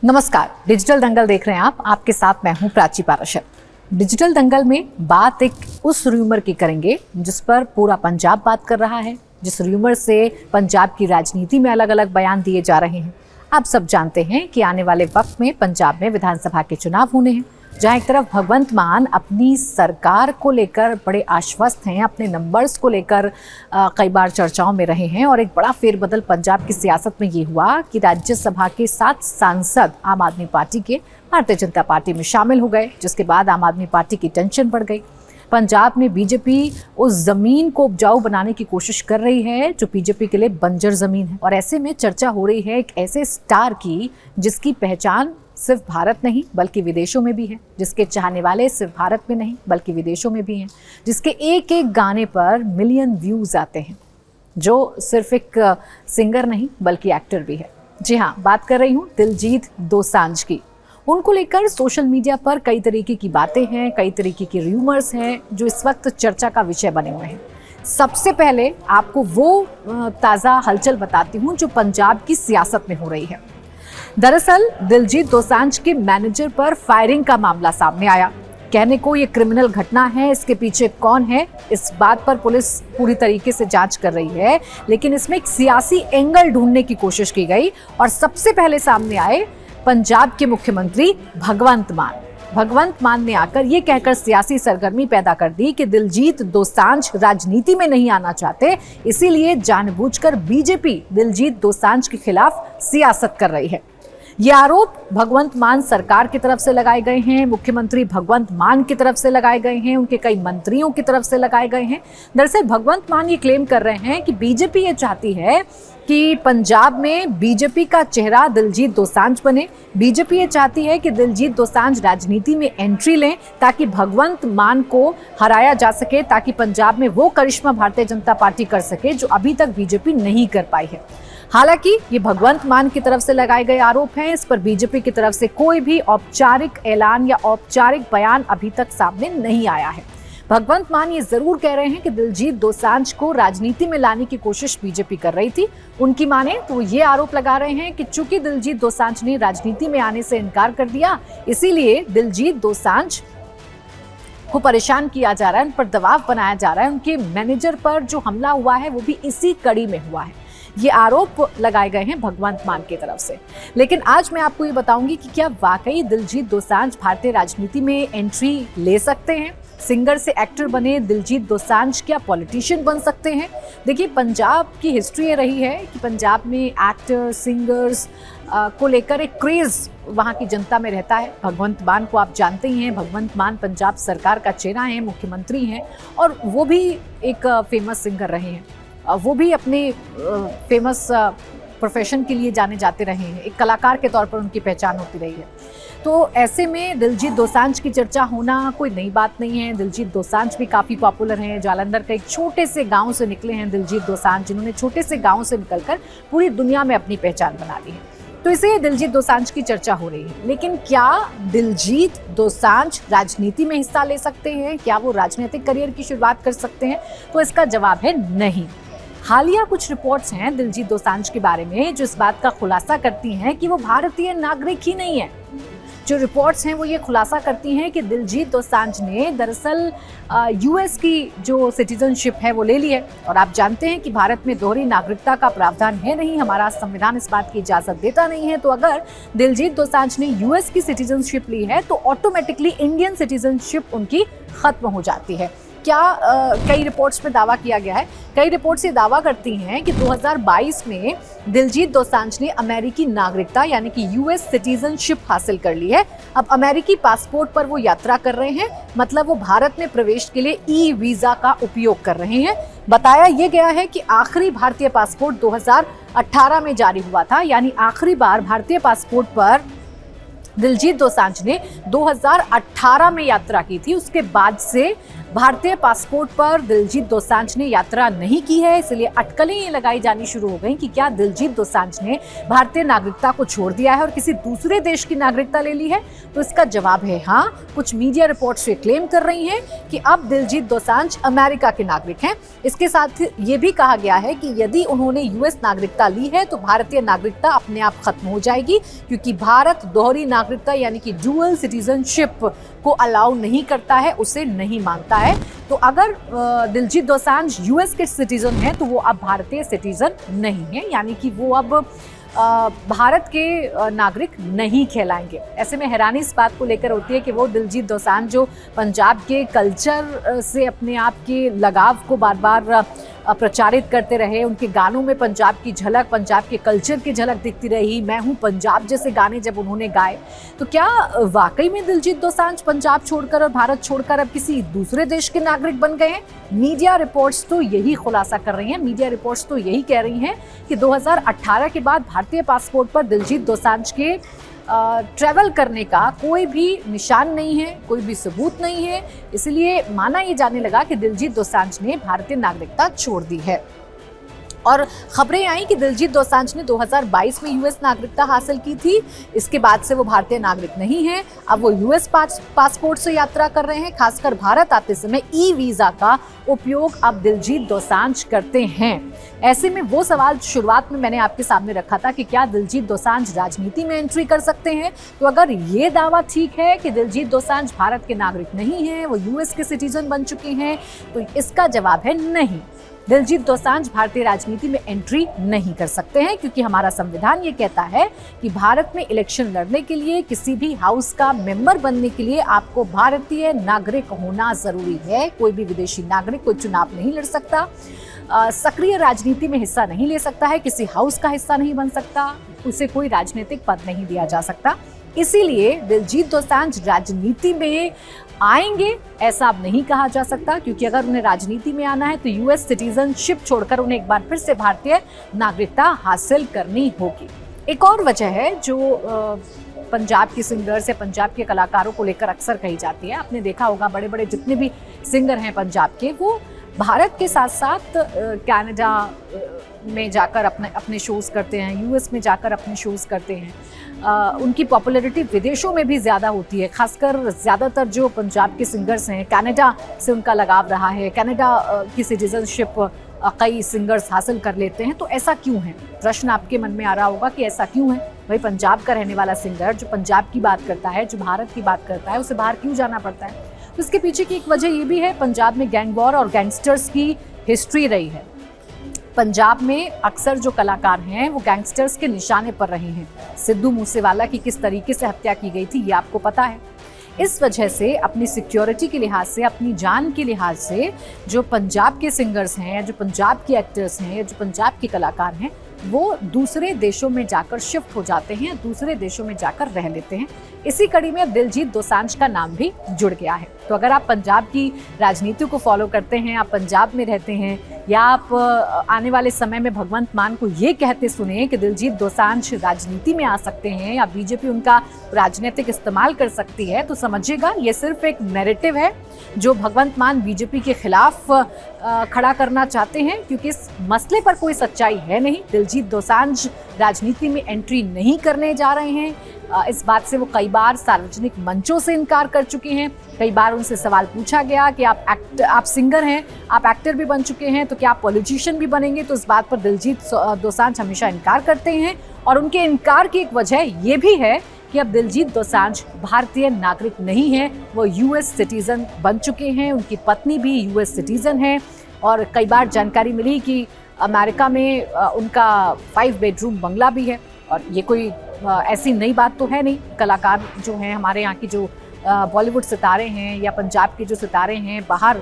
नमस्कार, डिजिटल दंगल देख रहे हैं आप। आपके साथ मैं हूं प्राची पाराशर। डिजिटल दंगल में बात एक उस र्यूमर की करेंगे जिस पर पूरा पंजाब बात कर रहा है, जिस र्यूमर से पंजाब की राजनीति में अलग अलग बयान दिए जा रहे हैं। आप सब जानते हैं कि आने वाले वक्त में पंजाब में विधानसभा के चुनाव होने हैं, जहां एक तरफ भगवंत मान अपनी सरकार को लेकर बड़े आश्वस्त हैं, अपने नंबर्स को लेकर कई बार चर्चाओं में रहे हैं। और एक बड़ा फेरबदल पंजाब की सियासत में ये हुआ कि राज्यसभा के 7 सांसद आम आदमी पार्टी के भारतीय जनता पार्टी में शामिल हो गए, जिसके बाद आम आदमी पार्टी की टेंशन बढ़ गई। पंजाब में बीजेपी उस जमीन को उपजाऊ बनाने की कोशिश कर रही है जो बीजेपी के लिए बंजर जमीन है। और ऐसे में चर्चा हो रही है एक ऐसे स्टार की जिसकी पहचान सिर्फ भारत नहीं बल्कि विदेशों में भी है, जिसके चाहने वाले सिर्फ भारत में नहीं बल्कि विदेशों में भी हैं, जिसके एक एक गाने पर मिलियन व्यूज आते हैं, जो सिर्फ एक सिंगर नहीं बल्कि एक्टर भी है। जी हाँ, बात कर रही हूँ दिलजीत दोसांझ की। उनको लेकर सोशल मीडिया पर कई तरीके की बातें हैं, कई तरीके की र्यूमर्स हैं जो इस वक्त चर्चा का विषय बने हुए हैं। सबसे पहले आपको वो ताज़ा हलचल बताती हूँ जो पंजाब की सियासत में हो रही है। दरअसल दिलजीत दोसांझ के मैनेजर पर फायरिंग का मामला सामने आया। कहने को ये क्रिमिनल घटना है, इसके पीछे कौन है इस बात पर पुलिस पूरी तरीके से जांच कर रही है, लेकिन इसमें एक सियासी एंगल ढूंढने की कोशिश की गई और सबसे पहले सामने आए पंजाब के मुख्यमंत्री भगवंत मान ने आकर ये कहकर सियासी सरगर्मी पैदा कर दी कि दिलजीत दोसांझ राजनीति में नहीं आना चाहते, इसीलिए जानबूझकर बीजेपी दिलजीत दोसांझ के खिलाफ सियासत कर रही है। ये आरोप भगवंत मान सरकार की तरफ से लगाए गए हैं, मुख्यमंत्री भगवंत मान की तरफ से लगाए गए हैं, उनके कई मंत्रियों की तरफ से लगाए गए हैं। दरअसल भगवंत मान ये क्लेम कर रहे हैं कि बीजेपी ये चाहती है कि पंजाब में बीजेपी का चेहरा दिलजीत दोसांझ बने। बीजेपी ये चाहती है कि दिलजीत दोसांझ राजनीति में एंट्री लें ताकि भगवंत मान को हराया जा सके, ताकि पंजाब में वो करिश्मा भारतीय जनता पार्टी कर सके जो अभी तक बीजेपी नहीं कर पाई है। हालांकि ये भगवंत मान की तरफ से लगाए गए आरोप हैं, इस पर बीजेपी की तरफ से कोई भी औपचारिक ऐलान या औपचारिक बयान अभी तक सामने नहीं आया है। भगवंत मान ये जरूर कह रहे हैं कि दिलजीत दोसांझ को राजनीति में लाने की कोशिश बीजेपी कर रही थी। उनकी माने तो ये आरोप लगा रहे हैं कि चूंकि दिलजीत दोसांझ ने राजनीति में आने से इनकार कर दिया, इसीलिए दिलजीत दोसांझ को परेशान किया जा रहा है, उन पर दबाव बनाया जा रहा है। उनके मैनेजर पर जो हमला हुआ है वो भी इसी कड़ी में हुआ है। ये आरोप लगाए गए हैं भगवंत मान की तरफ से। लेकिन आज मैं आपको ये बताऊंगी कि क्या वाकई दिलजीत दोसांझ भारतीय राजनीति में एंट्री ले सकते हैं। सिंगर से एक्टर बने दिलजीत दोसांझ क्या पॉलिटिशियन बन सकते हैं। देखिए, पंजाब की हिस्ट्री ये रही है कि पंजाब में एक्टर सिंगर्स को लेकर एक क्रेज वहाँ की जनता में रहता है। भगवंत मान को आप जानते ही हैं, भगवंत मान पंजाब सरकार का चेहरा है, मुख्यमंत्री हैं और वो भी एक फेमस सिंगर रहे हैं। वो भी अपने फेमस प्रोफेशन के लिए जाने जाते रहे हैं, एक कलाकार के तौर पर उनकी पहचान होती रही है। तो ऐसे में दिलजीत दोसांझ की चर्चा होना कोई नई बात नहीं है। दिलजीत दोसांझ भी काफ़ी पॉपुलर हैं। जालंधर के एक छोटे से गांव से निकले हैं दिलजीत दोसांझ, जिन्होंने छोटे से गांव से निकलकर पूरी दुनिया में अपनी पहचान बना ली है। तो इसे दिलजीत दोसांझ की चर्चा हो रही है। लेकिन क्या दिलजीत दोसांझ राजनीति में हिस्सा ले सकते हैं? क्या वो राजनीतिक करियर की शुरुआत कर सकते हैं? तो इसका जवाब है नहीं। हालिया कुछ रिपोर्ट्स हैं दिलजीत दोसांझ के बारे में जो इस बात का खुलासा करती हैं कि वो भारतीय नागरिक ही नहीं है। जो रिपोर्ट्स हैं वो ये खुलासा करती हैं कि दिलजीत दोसांझ ने दरअसल यूएस की जो सिटीजनशिप है वो ले ली है। और आप जानते हैं कि भारत में दोहरी नागरिकता का प्रावधान है नहीं, हमारा संविधान इस बात की इजाज़त देता नहीं है। तो अगर दिलजीत दोसांझ ने यूएस की सिटीजनशिप ली है तो ऑटोमेटिकली इंडियन सिटीजनशिप उनकी खत्म हो जाती है। क्या कई रिपोर्ट्स में दावा किया गया है, कई रिपोर्ट्स ये दावा करती हैं कि 2022 में दिलजीत दोसांझ ने अमेरिकी नागरिकता यानी कि यूएस सिटीजनशिप हासिल कर ली है। अब अमेरिकी पासपोर्ट पर वो यात्रा कर रहे हैं, मतलब वो भारत में प्रवेश के लिए ई वीजा का उपयोग कर रहे हैं। बताया ये गया है कि आखिरी भारतीय पासपोर्ट 2018 में जारी हुआ था, यानी आखिरी बार भारतीय पासपोर्ट पर दिलजीत दोसांझ ने 2018 में यात्रा की थी। उसके बाद से भारतीय पासपोर्ट पर दिलजीत दोसांझ ने यात्रा नहीं की है, इसलिए अटकलें ये लगाई जानी शुरू हो गई कि क्या दिलजीत दोसांझ ने भारतीय नागरिकता को छोड़ दिया है और किसी दूसरे देश की नागरिकता ले ली है। तो इसका जवाब है हाँ। कुछ मीडिया रिपोर्ट्स ये क्लेम कर रही हैं कि अब दिलजीत दोसांझ अमेरिका के नागरिक हैं। इसके साथ ये भी कहा गया है कि यदि उन्होंने यूएस नागरिकता ली है तो भारतीय नागरिकता अपने आप खत्म हो जाएगी, क्योंकि भारत दोहरी नागरिकता यानी कि डुअल सिटीजनशिप को अलाउ नहीं करता है, उसे नहीं मानता है। तो अगर दिलजीत दोसांझ यूएस के सिटीजन हैं तो वो अब भारतीय सिटीजन नहीं है, यानी कि वो अब भारत के नागरिक नहीं कहलाएंगे। ऐसे में हैरानी इस बात को लेकर होती है कि वो दिलजीत दोसांझ जो पंजाब के कल्चर से अपने आप के लगाव को बार बार प्रचारित करते रहे, उनके गानों में पंजाब की झलक, पंजाब के कल्चर की झलक दिखती रही। मैं हूँ पंजाब जैसे गाने जब उन्होंने गाए, तो क्या वाकई में दिलजीत दोसांझ पंजाब छोड़कर और भारत छोड़कर अब किसी दूसरे देश के नागरिक बन गए हैं? मीडिया रिपोर्ट्स तो यही खुलासा कर रही हैं। मीडिया रिपोर्ट्स तो यही कह रही हैं कि 2018 के बाद भारतीय पासपोर्ट पर दिलजीत दोसांझ के ट्रैवल करने का कोई भी निशान नहीं है, कोई भी सबूत नहीं है। इसलिए माना ये जाने लगा कि दिलजीत दोसांझ ने भारतीय नागरिकता छोड़ दी है। और खबरें आई कि दिलजीत दोसांझ ने 2022 में यूएस नागरिकता हासिल की थी। इसके बाद से वो भारतीय नागरिक नहीं है। अब वो यूएस पासपोर्ट से यात्रा कर रहे हैं। खासकर भारत आते समय ई वीजा का उपयोग अब दिलजीत दोसांझ करते हैं। ऐसे में वो सवाल शुरुआत में मैंने आपके सामने रखा था कि क्या दिलजीत दोसांझ राजनीति में एंट्री कर सकते हैं? तो अगर ये दावा ठीक है कि दिलजीत दोसांझ भारत के नागरिक नहीं हैं, वो यूएस के सिटीजन बन चुके हैं, तो इसका जवाब है नहीं। दिलजीत दोसांझ भारतीय राजनीति में एंट्री नहीं कर सकते हैं, क्योंकि हमारा संविधान ये कहता है कि भारत में इलेक्शन लड़ने के लिए, किसी भी हाउस का मेंबर बनने के लिए आपको भारतीय नागरिक होना जरूरी है। कोई भी विदेशी नागरिक कोई चुनाव नहीं लड़ सकता, सक्रिय राजनीति में हिस्सा नहीं ले सकता है, किसी हाउस का हिस्सा नहीं बन सकता, उसे कोई राजनीतिक पद नहीं दिया जा सकता। इसीलिए दिलजीत दोसांझ राजनीति में आएंगे ऐसा अब नहीं कहा जा सकता, क्योंकि अगर उन्हें राजनीति में आना है तो यूएस सिटीजनशिप छोड़कर उन्हें एक बार फिर से भारतीय नागरिकता हासिल करनी होगी। एक और वजह है जो पंजाब की सिंगर्स या पंजाब के कलाकारों को लेकर अक्सर कही जाती है। आपने देखा होगा बड़े बड़े जितने भी सिंगर हैं पंजाब के, वो भारत के साथ साथ कनाडा में जाकर अपने शोज़ करते हैं, यूएस में जाकर अपने शोज़ करते हैं। उनकी पॉपुलैरिटी विदेशों में भी ज़्यादा होती है। खासकर ज़्यादातर जो पंजाब के सिंगर्स हैं, कनाडा से उनका लगाव रहा है, कनाडा की सिटीजनशिप कई सिंगर्स हासिल कर लेते हैं। तो ऐसा क्यों है? प्रश्न आपके मन में आ रहा होगा कि ऐसा क्यों है? भाई पंजाब का रहने वाला सिंगर जो पंजाब की बात करता है, जो भारत की बात करता है, उसे बाहर क्यों जाना पड़ता है? तो इसके पीछे की एक वजह ये भी है, पंजाब में गैंग वॉर और गैंगस्टर्स की हिस्ट्री रही है। पंजाब में अक्सर जो कलाकार हैं वो गैंगस्टर्स के निशाने पर रहे हैं। सिद्धू मूसेवाला की किस तरीके से हत्या की गई थी ये आपको पता है। इस वजह से अपनी सिक्योरिटी के लिहाज से, अपनी जान के लिहाज से जो पंजाब के सिंगर्स हैं, जो पंजाब के एक्टर्स हैं, जो पंजाब के कलाकार हैं, वो दूसरे देशों में जाकर शिफ्ट हो जाते हैं, दूसरे देशों में जाकर रह लेते हैं। इसी कड़ी में अब दिलजीत दोसांझ का नाम भी जुड़ गया है। तो अगर आप पंजाब की राजनीति को फॉलो करते हैं, आप पंजाब में रहते हैं, या आप आने वाले समय में भगवंत मान को ये कहते सुने कि दिलजीत दोसांझ राजनीति में आ सकते हैं या बीजेपी उनका राजनीतिक इस्तेमाल कर सकती है, तो समझिएगा ये सिर्फ एक नैरेटिव है जो भगवंत मान बीजेपी के खिलाफ खड़ा करना चाहते हैं, क्योंकि इस मसले पर कोई सच्चाई है नहीं। दिलजीत दोसांझ राजनीति में एंट्री नहीं करने जा रहे हैं। इस बात से वो कई बार सार्वजनिक मंचों से इनकार कर चुके हैं। कई बार उनसे सवाल पूछा गया कि आप सिंगर हैं, आप एक्टर भी बन चुके हैं, तो क्या आप पॉलिटिशियन भी बनेंगे? तो इस बात पर दिलजीत दोसांझ हमेशा इनकार करते हैं। और उनके इनकार की एक वजह ये भी है कि अब दिलजीत दोसांझ भारतीय नागरिक नहीं है, वो यूएस सिटीजन बन चुके हैं। उनकी पत्नी भी यूएस सिटीजन है। और कई बार जानकारी मिली कि अमेरिका में उनका 5 बेडरूम बंगला भी है। और ये कोई ऐसी नई बात तो है नहीं। कलाकार जो हैं हमारे यहाँ की, जो बॉलीवुड सितारे हैं या पंजाब के जो सितारे हैं, बाहर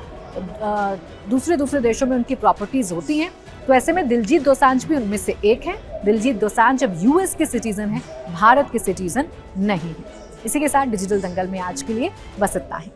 दूसरे देशों में उनकी प्रॉपर्टीज़ होती हैं। तो ऐसे में दिलजीत दोसांझ भी उनमें से एक है। दिलजीत दोसांझ अब यूएस के सिटीजन हैं, भारत के सिटीजन नहीं है। इसी के साथ डिजिटल दंगल में आज के लिए बस इतना ही।